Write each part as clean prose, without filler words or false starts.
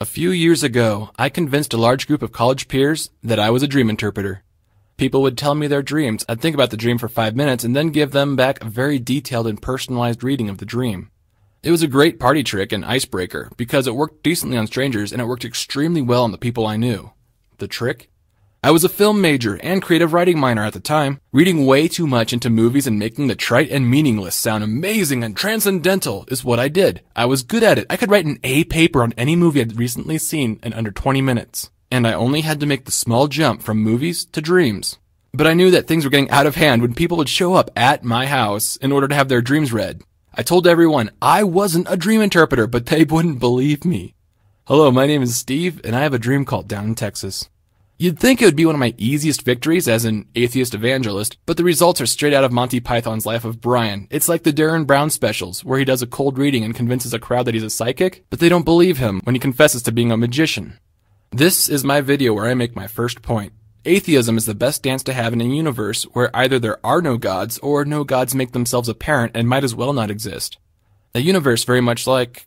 few years ago, I convinced a large group of college peers that I was a dream interpreter. People would tell me their dreams. I'd think about the dream for 5 minutes and then give them back a very detailed and personalized reading of the dream. It was a great party trick and icebreaker because it worked decently on strangers and it worked extremely well on the people I knew. The trick? I was a film major and creative writing minor at the time. Reading way too much into movies and making the trite and meaningless sound amazing and transcendental is what I did. I was good at it. I could write an A paper on any movie I'd recently seen in under 20 minutes. And I only had to make the small jump from movies to dreams. But I knew that things were getting out of hand when people would show up at my house in order to have their dreams read. I told everyone I wasn't a dream interpreter, but they wouldn't believe me. Hello, my name is Steve, and I have a dream cult down in Texas. You'd think it would be one of my easiest victories as an atheist evangelist, but the results are straight out of Monty Python's Life of Brian. It's like the Derren Brown specials, where he does a cold reading and convinces a crowd that he's a psychic, but they don't believe him when he confesses to being a magician. This is my video where I make my first point. Atheism is the best dance to have in a universe where either there are no gods or no gods make themselves apparent and might as well not exist. A universe very much like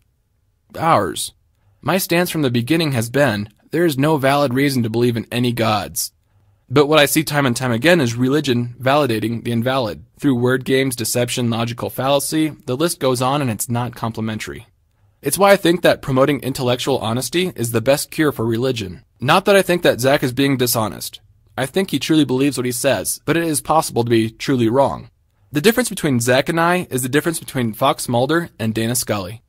ours. My stance from the beginning has been, there is no valid reason to believe in any gods. But what I see time and time again is religion validating the invalid. Through word games, deception, logical fallacy, the list goes on and it's not complimentary. It's why I think that promoting intellectual honesty is the best cure for religion. Not that I think that Zach is being dishonest. I think he truly believes what he says, but it is possible to be truly wrong. The difference between Zach and I is the difference between Fox Mulder and Dana Scully.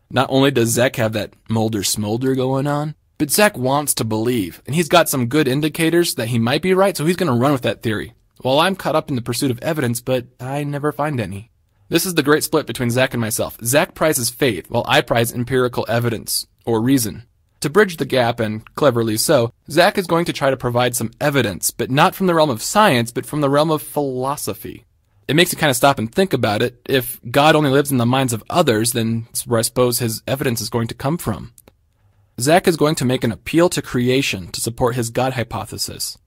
Not only does Zach have that Mulder smolder going on, but Zach wants to believe, and he's got some good indicators that he might be right, so he's going to run with that theory. While I'm caught up in the pursuit of evidence, but I never find any. This is the great split between Zach and myself. Zach prizes faith, while I prize empirical evidence, or reason. To bridge the gap, and cleverly so, Zach is going to try to provide some evidence, but not from the realm of science, but from the realm of philosophy. It makes you kind of stop and think about it. If God only lives in the minds of others, then that's where I suppose his evidence is going to come from. Zach is going to make an appeal to creation to support his God hypothesis.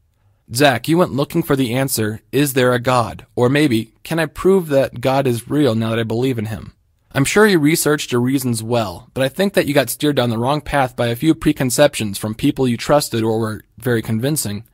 Zach, you went looking for the answer, is there a God? Or maybe, can I prove that God is real now that I believe in him? I'm sure you researched your reasons well, but I think that you got steered down the wrong path by a few preconceptions from people you trusted or were very convincing.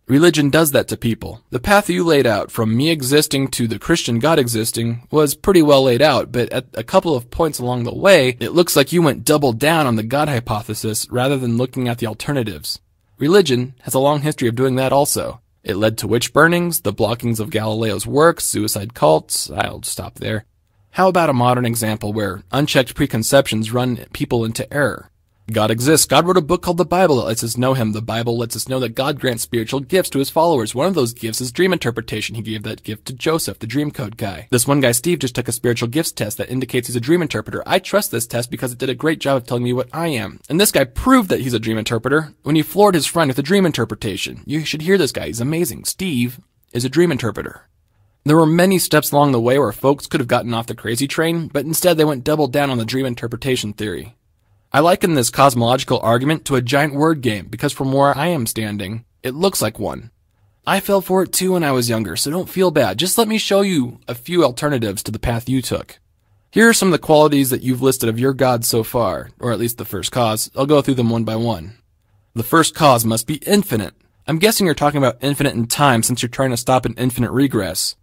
Religion does that to people. The path you laid out, from me existing to the Christian God existing, was pretty well laid out, but at a couple of points along the way, it looks like you went double down on the God hypothesis rather than looking at the alternatives. Religion has a long history of doing that also. It led to witch burnings, the blockings of Galileo's works, suicide cults. I'll stop there. How about a modern example where unchecked preconceptions run people into error? God exists. God wrote a book called the Bible that lets us know him. The Bible lets us know that God grants spiritual gifts to his followers. One of those gifts is dream interpretation. He gave that gift to Joseph, the dream code guy. This one guy, Steve, just took a spiritual gifts test that indicates he's a dream interpreter. I trust this test because it did a great job of telling me what I am. And this guy proved that he's a dream interpreter when he floored his friend with a dream interpretation. You should hear this guy. He's amazing. Steve is a dream interpreter. There were many steps along the way where folks could have gotten off the crazy train, but instead they went double down on the dream interpretation theory. I liken this cosmological argument to a giant word game because from where I am standing, it looks like one. I fell for it too when I was younger, so don't feel bad. Just let me show you a few alternatives to the path you took. Here are some of the qualities that you've listed of your God so far, or at least the first cause. I'll go through them one by one. The first cause must be infinite. I'm guessing you're talking about infinite in time since you're trying to stop an infinite regress.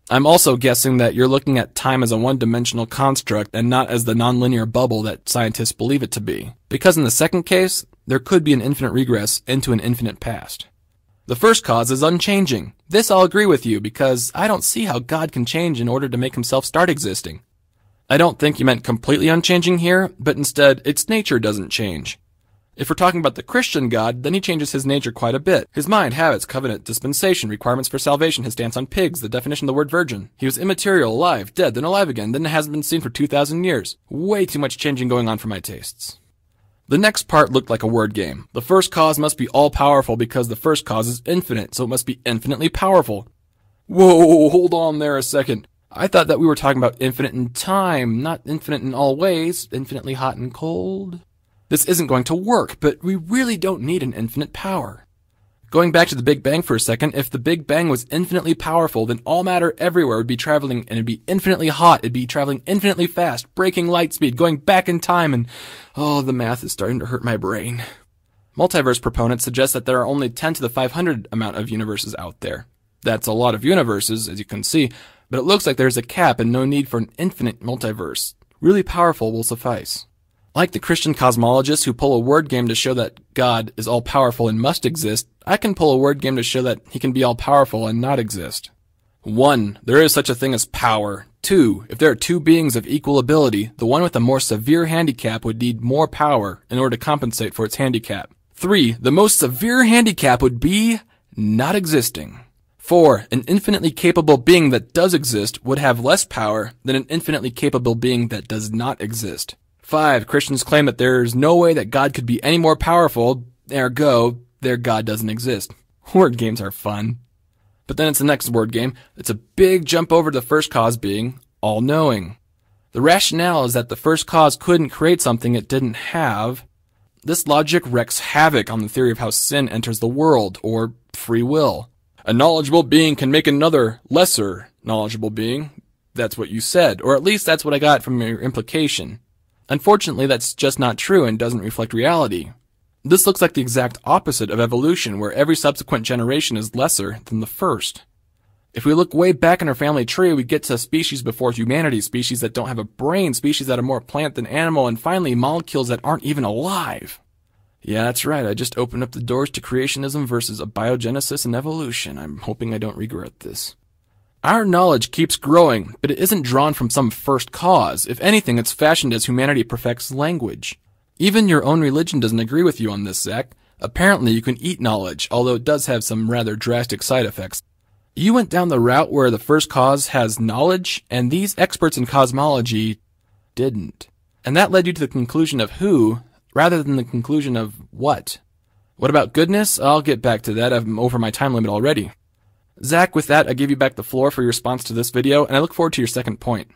I'm also guessing that you're looking at time as a one-dimensional construct and not as the nonlinear bubble that scientists believe it to be. Because in the second case, there could be an infinite regress into an infinite past. The first cause is unchanging. This I'll agree with you because I don't see how God can change in order to make himself start existing. I don't think you meant completely unchanging here, but instead, its nature doesn't change. If we're talking about the Christian God, then he changes his nature quite a bit. His mind, habits, covenant, dispensation, requirements for salvation, his stance on pigs, the definition of the word virgin. He was immaterial, alive, dead, then alive again, then hasn't been seen for 2,000 years. Way too much changing going on for my tastes. The next part looked like a word game. The first cause must be all-powerful because the first cause is infinite, so it must be infinitely powerful. Whoa, hold on there a second. I thought that we were talking about infinite in time, not infinite in all ways, infinitely hot and cold. This isn't going to work, but we really don't need an infinite power. Going back to the Big Bang for a second, if the Big Bang was infinitely powerful, then all matter everywhere would be traveling, and it'd be infinitely hot, it'd be traveling infinitely fast, breaking light speed, going back in time, and the math is starting to hurt my brain. Multiverse proponents suggest that there are only 10 to the 500 amount of universes out there. That's a lot of universes, as you can see, but it looks like there's a cap and no need for an infinite multiverse. Really powerful will suffice. Like the Christian cosmologists who pull a word game to show that God is all-powerful and must exist, I can pull a word game to show that he can be all-powerful and not exist. 1. There is such a thing as power. 2. If there are two beings of equal ability, the one with a more severe handicap would need more power in order to compensate for its handicap. 3. The most severe handicap would be not existing. 4. An infinitely capable being that does exist would have less power than an infinitely capable being that does not exist. 5. Christians claim that there is no way that God could be any more powerful, ergo, their God doesn't exist. Word games are fun. But then it's the next word game. It's a big jump over to the first cause being all-knowing. The rationale is that the first cause couldn't create something it didn't have. This logic wreaks havoc on the theory of how sin enters the world, or free will. A knowledgeable being can make another lesser knowledgeable being. That's what you said, or at least that's what I got from your implication. Unfortunately, that's just not true and doesn't reflect reality. This looks like the exact opposite of evolution, where every subsequent generation is lesser than the first. If we look way back in our family tree, we get to species before humanity, species that don't have a brain, species that are more plant than animal, and finally molecules that aren't even alive. Yeah, that's right, I just opened up the doors to creationism versus abiogenesis and evolution. I'm hoping I don't regret this. Our knowledge keeps growing, but it isn't drawn from some first cause. If anything, it's fashioned as humanity perfects language. Even your own religion doesn't agree with you on this, Zach. Apparently you can eat knowledge, although it does have some rather drastic side effects. You went down the route where the first cause has knowledge, and these experts in cosmology didn't. And that led you to the conclusion of who, rather than the conclusion of what. What about goodness? I'll get back to that. I'm over my time limit already. Zach, with that, I give you back the floor for your response to this video, and I look forward to your second point.